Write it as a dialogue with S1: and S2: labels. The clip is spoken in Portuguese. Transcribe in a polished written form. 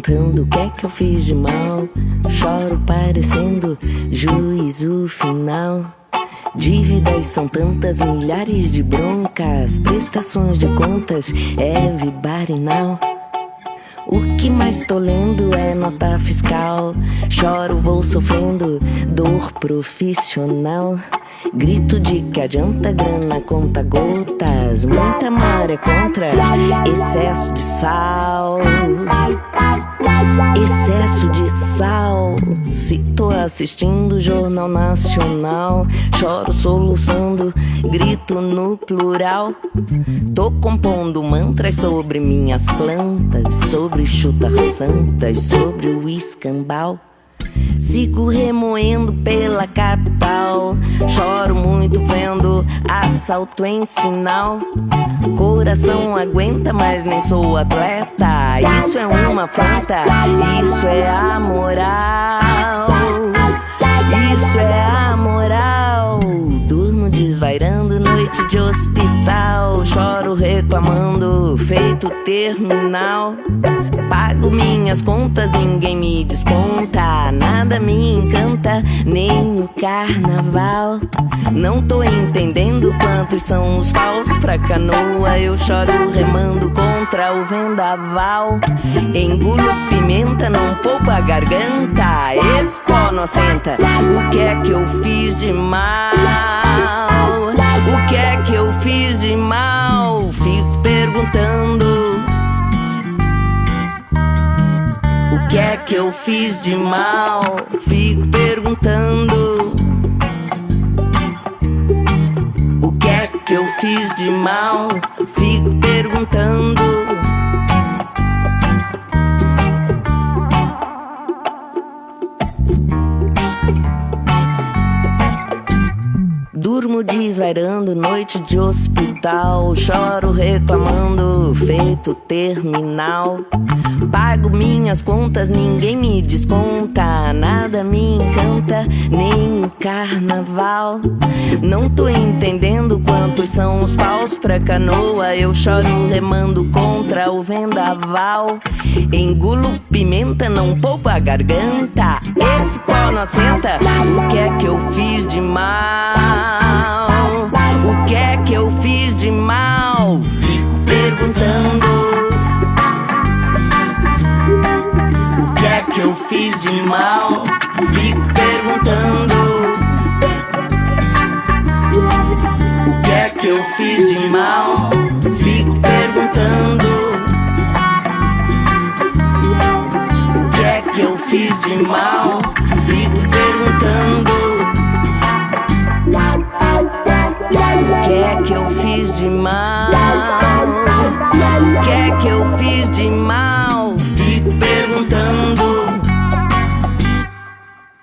S1: perguntando o que é que eu fiz de mal. Choro parecendo juízo final. Dívidas são tantas, milhares de broncas. Prestações de contas, everybody now. O que mais tô lendo é nota fiscal. Choro, vou sofrendo dor profissional. Grito de que adianta grana, conta gotas. Muita maré contra excesso de sal. Excesso de sal. Se tô assistindo o Jornal Nacional, choro soluçando, grito no plural. Tô compondo mantras sobre minhas plantas, sobre chutar santas, sobre o escambau. Sigo remoendo pela capital. Choro muito vendo assalto em sinal. Coração aguenta, mas nem sou atleta. Isso é uma afronta, isso é a moral. Isso é a moral. Durmo desvairando, noite de hospital. Choro reclamando, feito terminal. Pago minhas contas, ninguém me desconta. Nada me encanta, nem o carnaval. Não tô entendendo quantos são os paus pra canoa. Eu choro remando contra o vendaval. Engulo pimenta, não poupa a garganta. Esse pó não assenta. O que é que eu fiz de mal? O que é que eu fiz de mal? Fico perguntando. O que é que eu fiz de mal? Fico perguntando. O que é que eu fiz de mal? Fico perguntando. Durmo desvairando, noite de hospital. Choro reclamando, feito terminal. Pago minhas contas, ninguém me desconta. Nada me encanta, nem o carnaval. Não tô entendendo quantos são os paus pra canoa. Eu choro remando contra o vendaval. Engulo pimenta, não poupa a garganta. Esse pau não assenta. O que é que eu fiz de mal? O que é que eu fiz de mal? Fico perguntando. O que é que eu fiz de mal? Fico perguntando. O que é que eu fiz de mal? Fico perguntando. O que é que eu fiz de mal? Fico perguntando. O que é que eu fiz de mal? O que é que eu fiz de mal?